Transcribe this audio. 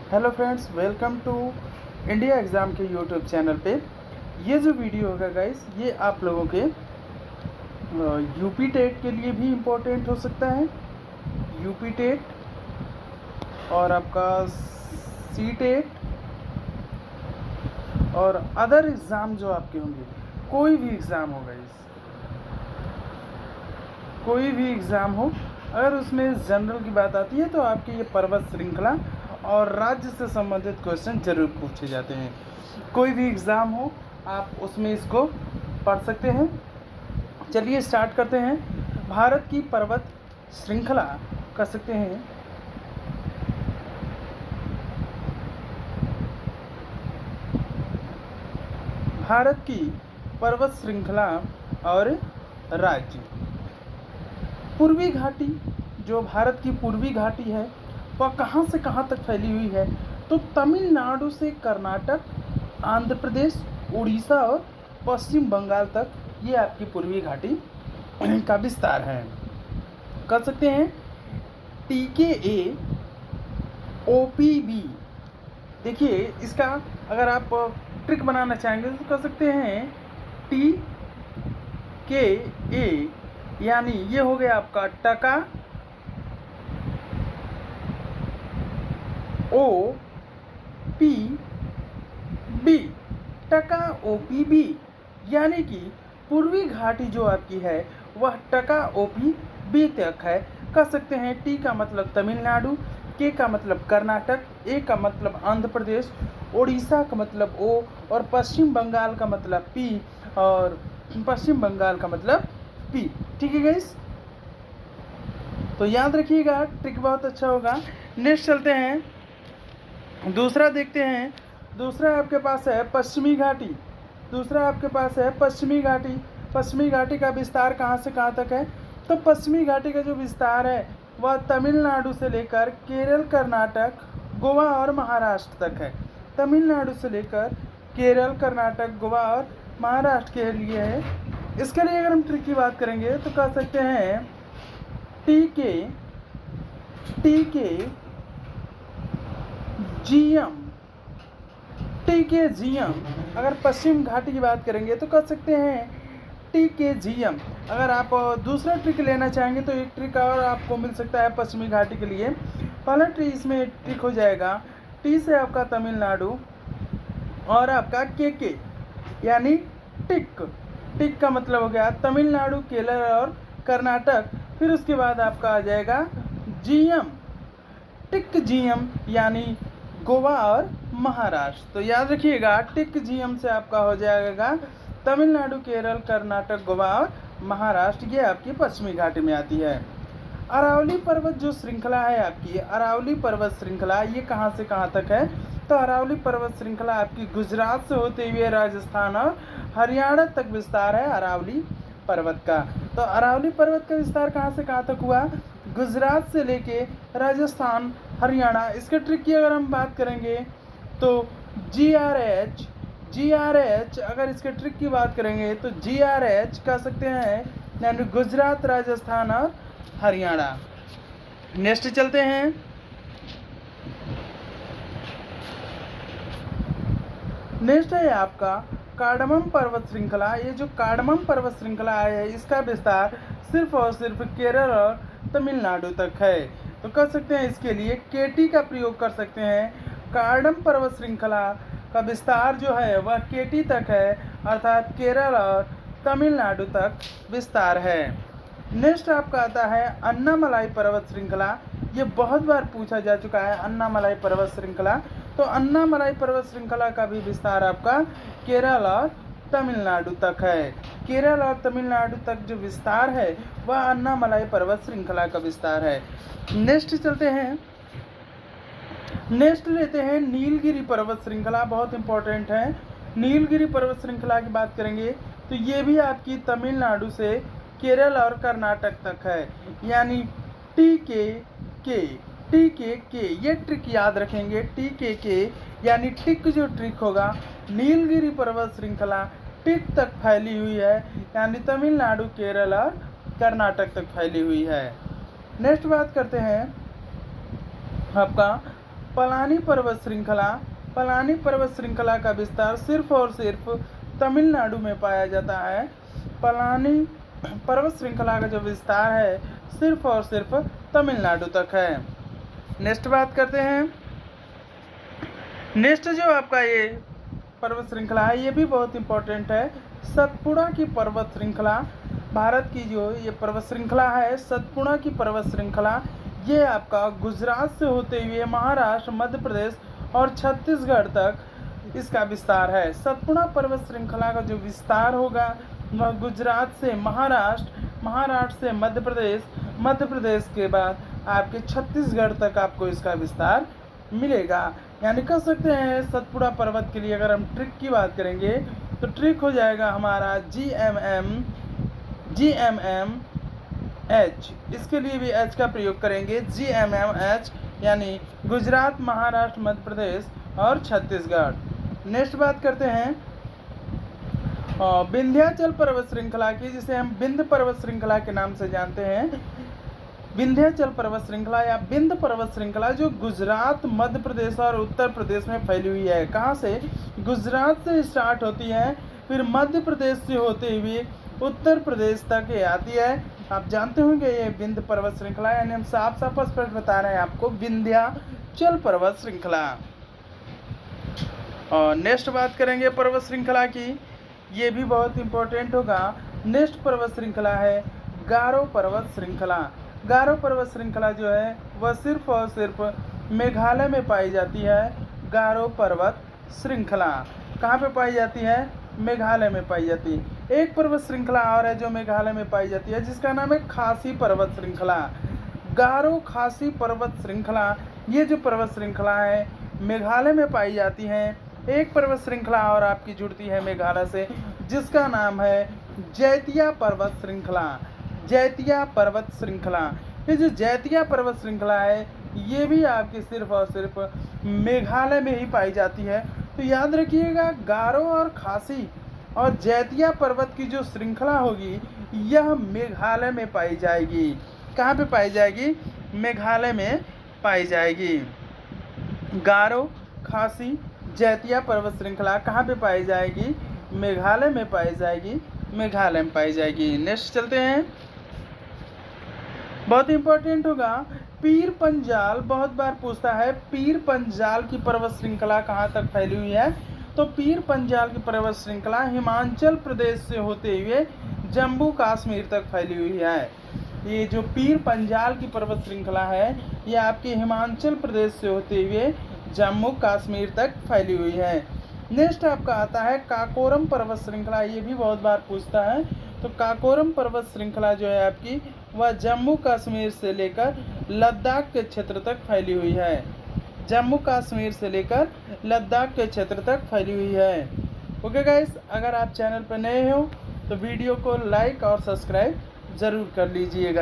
Hello friends, welcome to India exam के YouTube channel पे। ये जो वीडियो होगा गाइस, ये आप लोगों के यूपी टेट के लिए भी इम्पोर्टेंट हो सकता है। यूपी टेट और आपका सी टेट और अदर एग्ज़ाम जो आपके होंगे, कोई भी एग्ज़ाम हो गाइस, कोई भी एग्ज़ाम हो, अगर उसमें जनरल की बात आती है तो आपकी ये पर्वत श्रृंखला और राज्य से संबंधित क्वेश्चन जरूर पूछे जाते हैं। कोई भी एग्ज़ाम हो आप उसमें इसको पढ़ सकते हैं। चलिए स्टार्ट करते हैं। भारत की पर्वत श्रृंखला कर सकते हैं। भारत की पर्वत श्रृंखला और राज्य। पूर्वी घाटी, जो भारत की पूर्वी घाटी है, वह कहाँ से कहाँ तक फैली हुई है? तो तमिलनाडु से कर्नाटक, आंध्र प्रदेश, उड़ीसा और पश्चिम बंगाल तक ये आपकी पूर्वी घाटी का विस्तार है। कर सकते हैं TKA OPB। देखिए इसका अगर आप ट्रिक बनाना चाहेंगे तो कर सकते हैं TKA, यानी ये हो गया आपका टका OPB, टका OPB, यानी कि पूर्वी घाटी जो आपकी है वह टका OPB तक है। कर सकते हैं टी का मतलब तमिलनाडु, के का मतलब कर्नाटक, ए का मतलब आंध्र प्रदेश, उड़ीसा का मतलब ओ और पश्चिम बंगाल का मतलब पी और पश्चिम बंगाल का मतलब पी। ठीक है गाइस, तो याद रखिएगा, ट्रिक बहुत अच्छा होगा। नेक्स्ट चलते हैं, दूसरा देखते हैं। दूसरा आपके पास है पश्चिमी घाटी। दूसरा आपके पास है पश्चिमी घाटी। पश्चिमी घाटी का विस्तार कहाँ से कहाँ तक है? तो पश्चिमी घाटी का जो विस्तार है वह तमिलनाडु से लेकर केरल, कर्नाटक, गोवा और महाराष्ट्र तक है। तमिलनाडु से लेकर केरल, कर्नाटक, गोवा और महाराष्ट्र के लिए है। इसके लिए अगर हम ट्रिक की बात करेंगे तो कह सकते हैं TKGM। अगर पश्चिम घाटी की बात करेंगे तो कर सकते हैं TKGM। अगर आप दूसरा ट्रिक लेना चाहेंगे तो एक ट्रिक और आपको मिल सकता है पश्चिमी घाटी के लिए। पहला ट्रिक इसमें ट्रिक हो जाएगा टी से आपका तमिलनाडु और आपका KK, यानी टिक। टिक का मतलब हो गया तमिलनाडु, केरल और कर्नाटक। फिर उसके बाद आपका आ जाएगा GM, टिक GM, यानी गोवा और महाराष्ट्र। तो याद रखिएगा टिक GM से आपका हो जाएगा तमिलनाडु, केरल, कर्नाटक, गोवा और महाराष्ट्र। ये आपकी पश्चिमी घाटी में आती है। अरावली पर्वत जो श्रृंखला है आपकी, अरावली पर्वत श्रृंखला, ये कहाँ से कहाँ तक है? तो अरावली पर्वत श्रृंखला आपकी गुजरात से होते हुए राजस्थान और हरियाणा तक विस्तार है अरावली पर्वत का। तो अरावली पर्वत का विस्तार कहाँ से कहाँ तक हुआ? गुजरात से लेके राजस्थान, हरियाणा। इसके ट्रिक की अगर हम बात करेंगे तो GRH, अगर इसके ट्रिक की बात करेंगे तो GRH कह सकते हैं, यानी गुजरात, राजस्थान और हरियाणा। नेक्स्ट चलते हैं। नेक्स्ट है आपका कार्डमम पर्वत श्रृंखला। ये जो कार्डमम पर्वत श्रृंखला है इसका विस्तार सिर्फ और सिर्फ केरल और तमिलनाडु तक है। तो कर सकते हैं इसके लिए KT का प्रयोग कर सकते हैं। कार्डम पर्वत श्रृंखला का विस्तार जो है वह KT तक है, अर्थात केरल और तमिलनाडु तक विस्तार है। नेक्स्ट आपका आता है अन्नामलाई पर्वत श्रृंखला। ये बहुत बार पूछा जा चुका है अन्नामलाई पर्वत श्रृंखला। तो अन्नामलाई पर्वत श्रृंखला का भी विस्तार आपका केरल और तमिलनाडु तक है। केरल और तमिलनाडु तक जो विस्तार है वह अन्नामलाई पर्वत श्रृंखला का विस्तार है। नेक्स्ट चलते हैं। नेक्स्ट लेते हैं नीलगिरी पर्वत श्रृंखला, बहुत इंपॉर्टेंट है। नीलगिरी पर्वत श्रृंखला की बात करेंगे तो ये भी आपकी तमिलनाडु से केरल और कर्नाटक तक है, यानी TKK। ये ट्रिक याद रखेंगे, TKK यानी टिक जो ट्रिक होगा, नीलगिरी पर्वत श्रृंखला टिक तक फैली हुई है, यानी तमिलनाडु, केरल और कर्नाटक तक फैली हुई है। नेक्स्ट बात करते हैं आपका पलानी पर्वत श्रृंखला का विस्तार सिर्फ और सिर्फ तमिलनाडु में पाया जाता है। पलानी पर्वत श्रृंखला का जो विस्तार है सिर्फ और सिर्फ तमिलनाडु तक है। नेक्स्ट बात करते हैं। नेक्स्ट जो आपका ये पर्वत श्रृंखला है ये भी बहुत इंपॉर्टेंट है। सतपुड़ा की पर्वत श्रृंखला, भारत की जो ये पर्वत श्रृंखला है सतपुड़ा की पर्वत श्रृंखला, ये आपका गुजरात से होते हुए महाराष्ट्र, मध्य प्रदेश और छत्तीसगढ़ तक इसका विस्तार है। सतपुड़ा पर्वत श्रृंखला का जो विस्तार होगा वह गुजरात से महाराष्ट्र, महाराष्ट्र से मध्य प्रदेश के बाद आपके छत्तीसगढ़ तक आपको इसका विस्तार मिलेगा। यानी कह सकते हैं सतपुड़ा पर्वत के लिए अगर हम ट्रिक की बात करेंगे तो ट्रिक हो जाएगा हमारा GMMH। इसके लिए भी H का प्रयोग करेंगे, GMMH, यानी गुजरात, महाराष्ट्र, मध्य प्रदेश और छत्तीसगढ़। नेक्स्ट बात करते हैं विंध्याचल पर्वत श्रृंखला की, जिसे हम विंध्य पर्वत श्रृंखला के नाम से जानते हैं। विंध्याचल पर्वत श्रृंखला या विंध्य पर्वत श्रृंखला जो गुजरात, मध्य प्रदेश और उत्तर प्रदेश में फैली हुई है। कहाँ से? गुजरात से स्टार्ट होती है, फिर मध्य प्रदेश से होते हुए उत्तर प्रदेश तक ये आती है। आप जानते होंगे ये विंध्य पर्वत श्रृंखला, यानी हम साफ साफ स्पष्ट बता रहे हैं आपको, विंध्याचल पर्वत श्रृंखला। और नेक्स्ट बात करेंगे पर्वत श्रृंखला की, ये भी बहुत इंपॉर्टेंट होगा। नेक्स्ट पर्वत श्रृंखला है गारो पर्वत श्रृंखला। गारो पर्वत श्रृंखला जो है वह सिर्फ और सिर्फ मेघालय में पाई जाती है। गारो पर्वत श्रृंखला कहाँ पे पाई जाती है? मेघालय में पाई जाती है। एक पर्वत श्रृंखला और है जो मेघालय में पाई जाती है, जिसका नाम है खासी पर्वत श्रृंखला। गारो खासी पर्वत श्रृंखला, ये जो पर्वत श्रृंखला है मेघालय में पाई जाती है। एक पर्वत श्रृंखला और आपकी जुड़ती है मेघालय से, जिसका नाम है जैतिया पर्वत श्रृंखला। जैतिया पर्वत श्रृंखला, ये जो जैतिया पर्वत श्रृंखला है ये भी आपकी सिर्फ और सिर्फ मेघालय में ही पाई जाती है। तो याद रखिएगा गारो और खासी और जैतिया पर्वत की जो श्रृंखला होगी यह मेघालय में पाई जाएगी। कहाँ पे पाई जाएगी? मेघालय में पाई जाएगी। गारो, खासी, जैतिया पर्वत श्रृंखला कहाँ पे पाई जाएगी? मेघालय में पाई जाएगी, मेघालय में पाई जाएगी। नेक्स्ट चलते हैं, बहुत इंपॉर्टेंट होगा पीर पंजाल, बहुत बार पूछता है पीर पंजाल की पर्वत श्रृंखला कहाँ तक फैली हुई है? तो पीर पंजाल की पर्वत श्रृंखला हिमाचल प्रदेश से होते हुए जम्मू कश्मीर तक फैली हुई है। ये जो पीर पंजाल की पर्वत श्रृंखला है ये आपके हिमाचल प्रदेश से होते हुए जम्मू कश्मीर तक फैली हुई है। नेक्स्ट आपका आता है काकोरम पर्वत श्रृंखला, ये भी बहुत बार पूछता है। तो काकोरम पर्वत श्रृंखला जो है आपकी वह जम्मू कश्मीर से लेकर लद्दाख के क्षेत्र तक फैली हुई है। जम्मू कश्मीर से लेकर लद्दाख के क्षेत्र तक फैली हुई है। ओके गाइस, अगर आप चैनल पर नए हो तो वीडियो को लाइक और सब्सक्राइब ज़रूर कर लीजिएगा।